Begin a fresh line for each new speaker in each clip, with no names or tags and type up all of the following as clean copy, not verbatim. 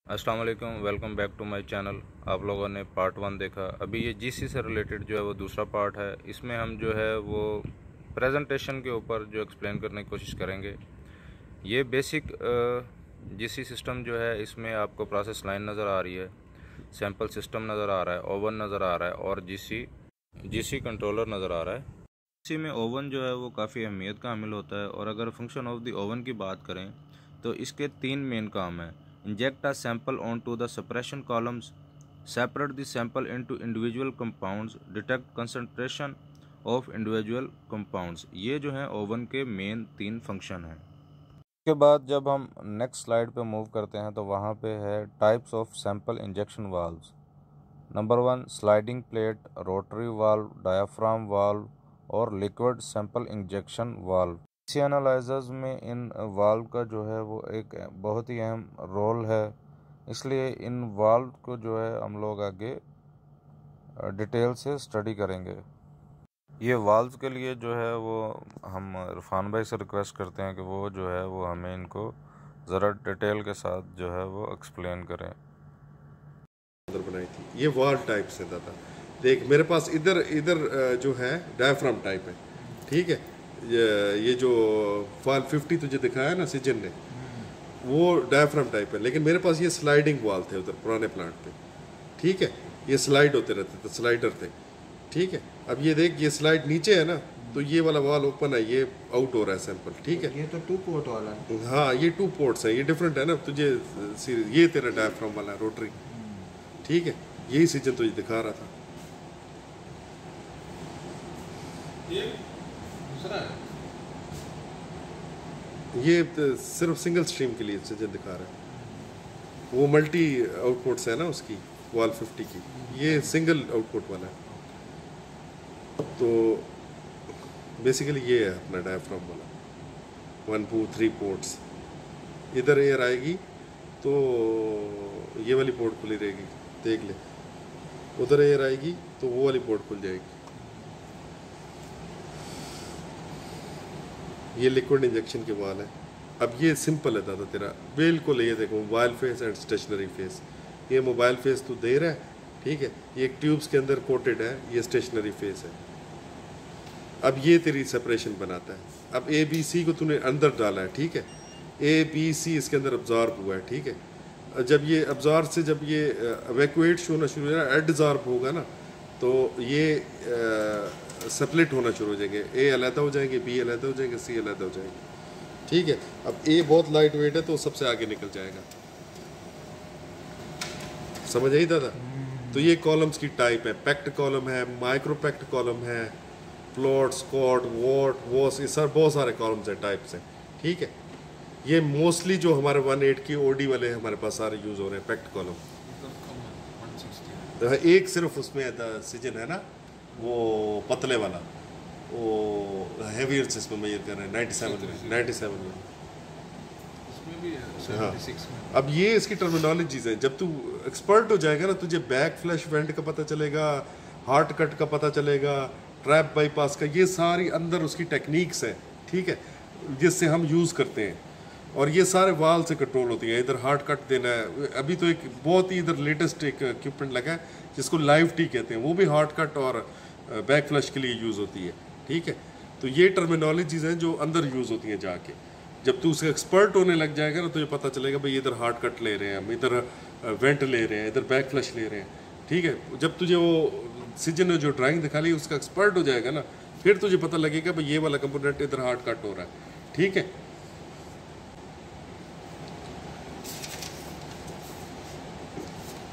अस्सलाम वालेकुम, welcome back to my channel. आप लोगों ने पार्ट 1 देखा। अभी ये जीसी से रिलेटेड जो है वो दूसरा पार्ट है। इसमें हम जो है वो प्रेजेंटेशन के ऊपर जो एक्सप्लेन करने की कोशिश करेंगे। ये बेसिक जीसी सिस्टम जो है, इसमें आपको प्रोसेस लाइन नज़र आ रही है, सैम्पल सिस्टम नज़र आ रहा है, ओवन नज़र आ रहा है और जीसी कंट्रोलर नज़र आ रहा है। जीसी में ओवन जो है वो काफ़ी अहमियत का हामिल होता है। और अगर फंक्शन ऑफ द ओवन की बात करें तो इसके 3 मेन काम हैं। Inject a sample onto the suppression columns, separate the sample into individual compounds, detect concentration of individual compounds। ये जो है ओवन के मेन 3 फंक्शन हैं। उसके बाद जब हम नेक्स्ट स्लाइड पे मूव करते हैं तो वहाँ पे है types of sample injection valves. Number 1 sliding plate, rotary valve, diaphragm valve और liquid sample injection valve. GC analysers में इन वाल्व का जो है वो एक बहुत ही अहम रोल है, इसलिए इन वाल्व को जो है हम लोग आगे डिटेल से स्टडी करेंगे। ये वाल्व के लिए जो है वो हम इरफान भाई से रिक्वेस्ट करते हैं कि वो जो है वो हमें इनको ज़रा डिटेल के साथ जो है वो एक्सप्लेन करें।
बनाई थी ये वाल टाइप से दादा। देख मेरे पास इधर इधर जो है डायफ्राम टाइप है, ठीक है। ये जो वाल 50 तुझे दिखाया ना सिजन ने, वो डायफ्राम टाइप है। लेकिन मेरे पास ये स्लाइडिंग वाल थे उधर पुराने प्लांट पे, ठीक है। ये स्लाइड होते रहते थे, स्लाइडर थे, ठीक है। अब ये देख, ये स्लाइड नीचे है ना, तो ये वाला वाल ओपन है, ये आउट हो रहा है सैंपल, ठीक है।
ये तो 2 पोर्ट वाला है।
हाँ, ये 2 पोर्ट्स है, ये डिफरेंट है ना तुझे। ये तेरा डायफ्राम वाला है रोटरी, ठीक है। यही सीजन तुझे दिखा रहा था।
ये दूसरा है,
ये सिर्फ सिंगल स्ट्रीम के लिए सीजन दिखा रहा है। वो मल्टी आउटपुट्स है ना उसकी, वाल 50 की। ये सिंगल आउटपुट वाला है। तो बेसिकली ये है अपना डायफ्राम वाला 1 2 3 पोर्ट्स। इधर एयर आएगी तो ये वाली पोर्ट खुली रहेगी, देख ले। उधर एयर आएगी तो वो वाली पोर्ट खुल जाएगी। ये लिक्विड इंजेक्शन के वाल है। अब ये सिंपल है दादा तेरा, बिल्कुल। ये देखो, mobile phase and stationery phase. ये मोबाइल फेस तू दे रहा है, ठीक है। ये एक ट्यूब्स के अंदर कोटेड है, ये स्टेशनरी फेस है। अब ये तेरी सेपरेशन बनाता है। अब ए बी सी को तूने अंदर डाला है, ठीक है। ए बी सी इसके अंदर अब्जॉर्ब हुआ है, ठीक है। जब ये अब्जॉर्ब से जब ये एवैक्यूएट होना शुरू हो जाए, एडजॉर्ब होगा ना, तो ये सेपरेट होना शुरू हो जाएंगे। ए अलहदा हो जाएंगे, बी अलहदा हो जाएंगे, सी अलहदा हो जाएंगे, ठीक है। अब ए बहुत लाइट वेट है तो सबसे आगे निकल जाएगा। समझ आई दादा? तो ये कॉलम्स की टाइप है। पैक्ट कॉलम है, माइक्रो पैक्ट कॉलम है, प्लॉट, स्कॉट, वॉट, वॉस, ये सर बहुत सारे कॉलम्स हैं, टाइप्स हैं, ठीक है। ये मोस्टली जो हमारे 1.8 की ओडी वाले हमारे पास सारे यूज़ हो रहे हैं पैक्ट कॉलम। तो एक सिर्फ उसमें सीजन है ना, वो पतले वाला, वो हेवियर जिसमें मेजर कर रहे हैं 97 में।
इसमें भी है
हाँ।
76 में।
अब ये इसकी टर्मिनोलॉजीज हैं। जब तू एक्सपर्ट हो जाएगा ना, तुझे बैक फ्लैश वेंट का पता चलेगा, हार्ट कट का पता चलेगा, ट्रैप बाईपास का, ये सारी अंदर उसकी टेक्निक्स हैं, ठीक है, जिससे हम यूज़ करते हैं। और ये सारे वाल से कंट्रोल होती है। इधर हार्ट कट देना है। अभी तो एक बहुत ही इधर लेटेस्ट एक इक्विपमेंट लगा है जिसको लाइव टी कहते हैं, वो भी हार्ट कट और बैक फ्लश के लिए यूज़ होती है, ठीक है। तो ये टर्मिनोलॉजीज हैं जो अंदर यूज़ होती हैं जाके। जब तू उसका एक्सपर्ट होने लग जाएगा ना, तो ये पता चलेगा भाई इधर हार्ट कट ले रहे हैं हम, इधर वेंट ले रहे हैं, इधर बैक फ्लश ले रहे हैं, ठीक है। जब तुझे वो सीजन ने जो ड्राइंग दिखा ली उसका एक्सपर्ट हो जाएगा ना, फिर तुझे पता लगेगा भाई ये वाला कंपोनेंट इधर हार्ट कट हो रहा है, ठीक है।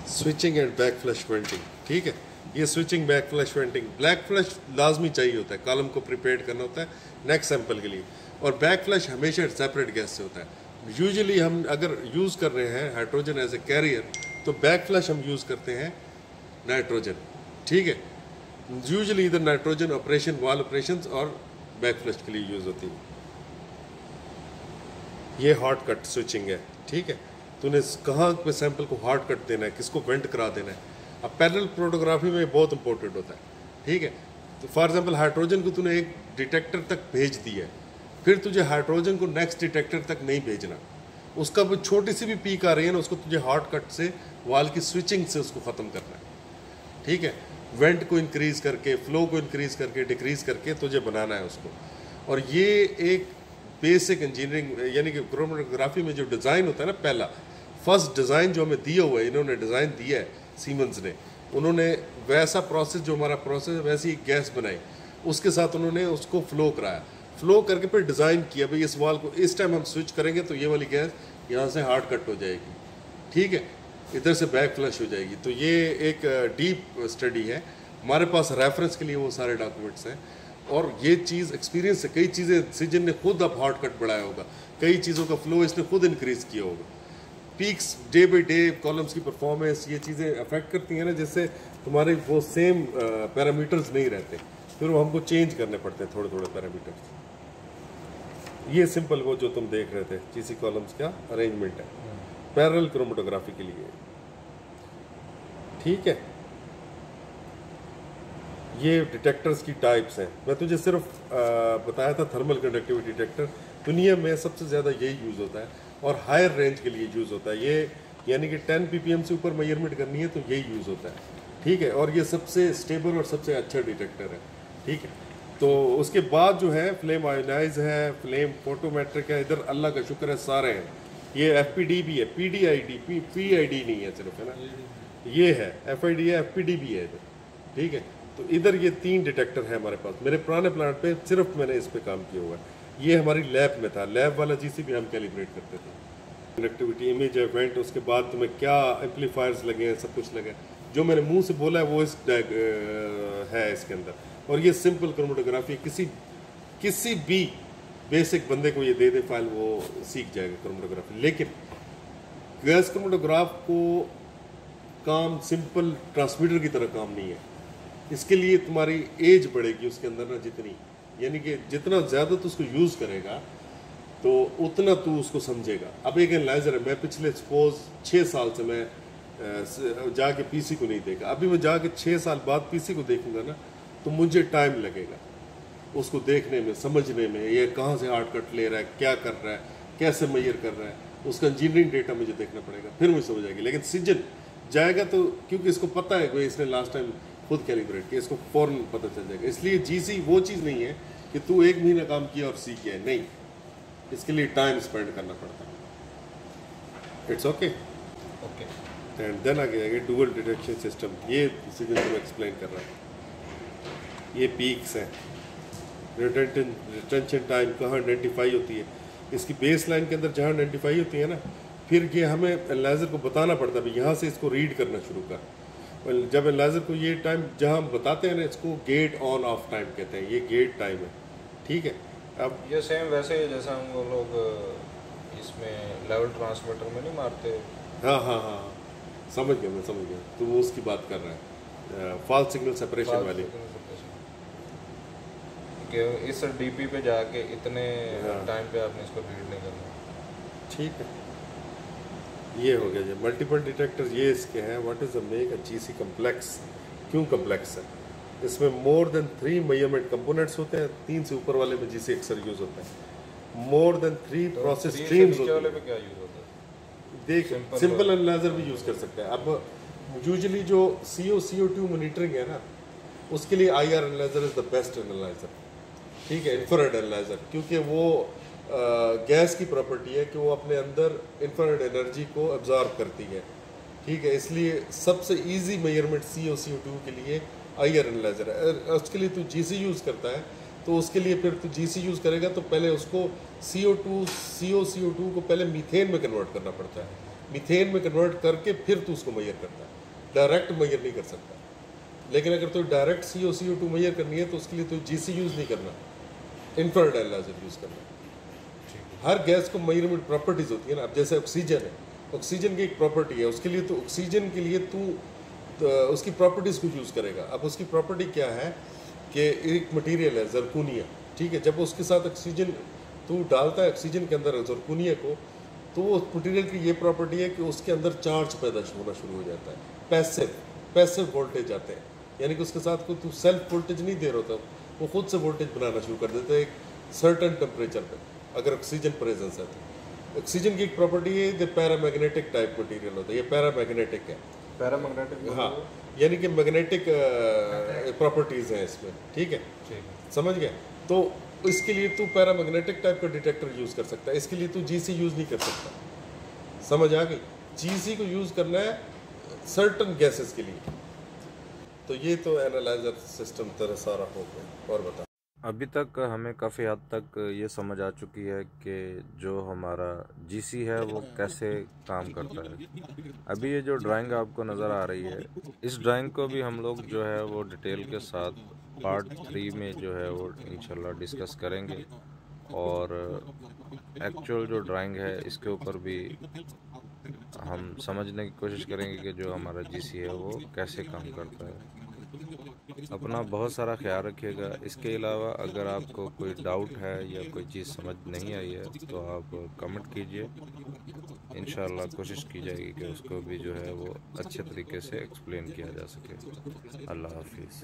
स्विचिंग एंड बैक फ्लश वेंटिंग, ठीक है। ये स्विचिंग, बैक फ्लश वेंटिंग, ब्लैक फ्लश लाजमी चाहिए होता है, कॉलम को प्रिपेयर करना होता है नेक्स्ट सैंपल के लिए। और बैक फ्लश हमेशा सेपरेट गैस से होता है। यूजुअली हम अगर यूज़ कर रहे हैं हाइड्रोजन एज ए कैरियर, तो बैक फ्लश हम यूज़ करते हैं नाइट्रोजन, ठीक है। यूजुअली इधर नाइट्रोजन ऑपरेशन, वाल ऑपरेशन और बैक फ्लश के लिए यूज़ होती है। ये हॉट कट स्विचिंग है, ठीक है। तूने कहाँ पे सैंपल को हार्ड कट देना है, किसको वेंट करा देना है। अब पैरेलल फोटोग्राफी में बहुत इंपॉर्टेंट होता है, ठीक है। तो फॉर एग्जांपल हाइड्रोजन को तूने एक डिटेक्टर तक भेज दिया है, फिर तुझे हाइड्रोजन को नेक्स्ट डिटेक्टर तक नहीं भेजना। उसका वो छोटी सी भी पीक आ रही है ना, उसको तुझे हॉट कट से वाल की स्विचिंग से उसको ख़त्म करना है, ठीक है। वेंट को इंक्रीज़ करके, फ्लो को इंक्रीज़ करके, डिक्रीज़ करके तुझे बनाना है उसको। और ये एक बेसिक इंजीनियरिंग यानी कि क्रोमेटोग्राफी में जो डिज़ाइन होता है ना, पहला फर्स्ट डिज़ाइन जो हमें दिया हुआ है, इन्होंने डिज़ाइन दिया है सीमेंस ने, उन्होंने वैसा प्रोसेस जो हमारा प्रोसेस है वैसी एक गैस बनाई, उसके साथ उन्होंने उसको फ्लो कराया, फ्लो करके फिर डिज़ाइन किया भाई इस वाल को इस टाइम हम स्विच करेंगे तो ये वाली गैस यहाँ से हार्ड कट हो जाएगी, ठीक है, इधर से बैक फ्लश हो जाएगी। तो ये एक डीप स्टडी है, हमारे पास रेफरेंस के लिए वो सारे डॉक्यूमेंट्स हैं। और ये चीज़ एक्सपीरियंस से, कई चीज़ें सीजन ने खुद अब हार्ड कट बढ़ाया होगा, कई चीज़ों का फ्लो इसने खुद इंक्रीज़ किया होगा। Peaks day by day, columns की परफॉर्मेंस, ये चीज़ें अफेक्ट करती हैं ना, जिससे तुम्हारे वो सेम पैरामीटर्स नहीं रहते, फिर वो हमको चेंज करने पड़ते हैं थोड़े थोड़े पैरामीटर्स। ये सिंपल वो जो तुम देख रहे थे जीसी कॉलम्स का अरेंजमेंट है पैरेलल क्रोमेटोग्राफी के लिए, ठीक है। ये डिटेक्टर्स की टाइप्स हैं, मैं तुझे सिर्फ बताया था थर्मल कंडक्टिविटी डिटेक्टर दुनिया में सबसे ज़्यादा यही यूज़ होता है और हायर रेंज के लिए यूज़ होता है। ये यानी कि 10 ppm से ऊपर मेजरमेंट करनी है तो यही यूज़ होता है, ठीक है। और ये सबसे स्टेबल और सबसे अच्छा डिटेक्टर है, ठीक है। तो उसके बाद जो है फ्लेम आयोनाइज है, फ्लेम फोटोमेट्रिक है, इधर अल्लाह का शुक्र है सारे हैं। ये FPD भी है, PDID, PID नहीं है सिर्फ, है ना, ये है FID है, FPD भी है इधर, ठीक है। तो इधर ये 3 डिटेक्टर है हमारे पास। मेरे पुराने प्लांट पे सिर्फ मैंने इस पे काम किया हुआ है। ये हमारी लैब में था, लैब वाला GC भी हम कैलिब्रेट करते थे। कनेक्टिविटी, इमेज, इवेंट, उसके बाद तुम्हें क्या एम्पलीफायर्स लगे हैं, सब कुछ लगे, जो मैंने मुंह से बोला है वो इस है इसके अंदर। और ये सिंपल क्रोमेटोग्राफी, किसी भी बेसिक बंदे को ये दे दे फाइल, वो सीख जाएगा क्रोमेटोग्राफी। लेकिन गैस क्रोमेटोग्राफ को काम सिंपल ट्रांसमीटर की तरह काम नहीं है, इसके लिए तुम्हारी एज बढ़ेगी उसके अंदर ना जितनी, यानी कि जितना ज़्यादा तू उसको यूज़ करेगा तो उतना तू उसको समझेगा। अब एक एनालाइजर है, मैं पिछले सपोज 6 साल से मैं जाके PC को नहीं देखा, अभी मैं जाके 6 साल बाद PC को देखूंगा ना तो मुझे टाइम लगेगा उसको देखने में, समझने में, ये कहाँ से हार्ड कट ले रहा है, क्या कर रहा है, कैसे मेजर कर रहा है, उसका इंजीनियरिंग डेटा मुझे देखना पड़ेगा, फिर मुझे समझ आएगी। लेकिन सीजन जाएगा तो क्योंकि इसको पता है कि इसने लास्ट टाइम खुद कैलिब्रेट किया, इसको फ़ौरन पता चल जाएगा। इसलिए GC वो चीज़ नहीं है कि तू 1 महीना काम किया और सीख गया, नहीं, इसके लिए टाइम स्पेंड करना पड़ता है। It's okay
okay.
And then आगे डुअल डिटेक्शन सिस्टम, ये सीजन को एक्सप्लेन कर रहा है। ये पीक्स हैं, रिटेंशन टाइम कहाँ आइडेंटिफाई होती है, इसकी बेस लाइन के अंदर जहाँ आइडेंटिफाई होती है ना, फिर ये हमें एनालाइजर को बताना पड़ता है यहाँ से इसको रीड करना शुरू कर। और जब एनालाइजर को ये टाइम जहाँ हम बताते हैं ना, इसको गेट ऑन ऑफ टाइम कहते हैं, ये गेट टाइम है, ठीक है। अब
ये सेम वैसे ही जैसा हम वो लोग इसमें लेवल ट्रांसमीटर में नहीं मारते।
हाँ हाँ हाँ समझ गया, मैं समझ गया, तो वो उसकी बात कर रहा है, फॉल्स सिग्नल सेपरेशन वाली।
कि इस DP पे जाके इतने टाइम पे आपने इसको रीड नहीं करना,
ठीक है। ये हो गया जी मल्टीपल डिटेक्टर, ये इसके हैं। What is the make a GC complex, क्यों कम्प्लेक्स है? इसमें मोर देन 3 मेजरमेंट कंपोनेंट्स होते हैं, 3 से ऊपर वाले में GC अक्सर यूज होता है। मोर देन 3 प्रोसेस स्ट्रीम्स होते हैं।
क्या यूज होता है?
देख, सिंपल एनालाइजर भी यूज कर सकते हैं। अब यूजुअली जो CO2 मॉनिटरिंग है ना, उसके लिए IR analyser is the best analyser, ठीक है, इंफ्रारेड एनालाइजर, क्योंकि वो गैस की प्रॉपर्टी है कि वो अपने अंदर इंफ्रारेड एनर्जी को एब्जॉर्ब करती है, ठीक है। इसलिए सबसे इजी मेजरमेंट CO2 के लिए IR एनालाइजर है। उसके लिए तू GC यूज़ करता है तो उसके लिए फिर तू GC यूज़ करेगा तो पहले उसको CO2 को पहले मीथेन में कन्वर्ट करना पड़ता है, मीथेन में कन्वर्ट करके फिर तू उसको मेजर करता है, डायरेक्ट मेजर नहीं कर सकता। लेकिन अगर तो डायरेक्ट CO2 मेजर करनी है तो उसके लिए तो GC यूज़ नहीं करना, इंफ्रारेड एनालाइजर यूज़ करना। हर गैस को मेजरमेंट प्रॉपर्टीज होती है ना, अब जैसे ऑक्सीजन है, ऑक्सीजन की एक प्रॉपर्टी है, उसके लिए तो ऑक्सीजन के लिए तू उसकी प्रॉपर्टीज़ को यूज़ करेगा। अब उसकी प्रॉपर्टी क्या है कि एक मटेरियल है जरकूनिया, ठीक है, जब उसके साथ ऑक्सीजन तू डालता है ऑक्सीजन के अंदर जरकूनिया को, तो वो मटेरियल की ये प्रॉपर्टी है कि उसके अंदर चार्ज पैदा होना शुरू हो जाता है, पैसिव वोल्टेज आते हैं, यानी कि उसके साथ कोई तू सेल्फ वोल्टेज नहीं दे रहा होता, वो खुद से वोल्टेज बनाना शुरू कर देता है एक सर्टन टेम्परेचर पे, अगर ऑक्सीजन प्रेजेंस है ऑक्सीजन की एक प्रॉपर्टी है जो पैरामैग्नेटिक टाइप मटेरियल होता है, ये पैरामैग्नेटिक है।
पैरामैग्नेटिक
हाँ, यानी कि मैग्नेटिक प्रॉपर्टीज़ हैं इसमें, ठीक है, समझ गए। तो इसके लिए तू पैरामैग्नेटिक टाइप का डिटेक्टर यूज़ कर सकता है, इसके लिए तू जीसी यूज़ नहीं कर सकता, समझ आ गई। जीसी को यूज़ करना है सर्टन गैसेस के लिए। तो ये तो एनालाइजर सिस्टम तरह सारा हो गया। और बता,
अभी तक हमें काफ़ी हद तक ये समझ आ चुकी है कि जो हमारा जीसी है वो कैसे काम करता है। अभी ये जो ड्राइंग आपको नज़र आ रही है, इस ड्राइंग को भी हम लोग जो है वो डिटेल के साथ पार्ट 3 में जो है वो इंशाल्लाह डिस्कस करेंगे, और एक्चुअल जो ड्राइंग है इसके ऊपर भी हम समझने की कोशिश करेंगे कि जो हमारा जीसी है वो कैसे काम करता है। अपना बहुत सारा ख्याल रखिएगा। इसके अलावा अगर आपको कोई डाउट है या कोई चीज़ समझ नहीं आई है तो आप कमेंट कीजिए, इंशाल्लाह कोशिश की जाएगी कि उसको भी जो है वो अच्छे तरीके से एक्सप्लेन किया जा सके। अल्लाह हाफिज़।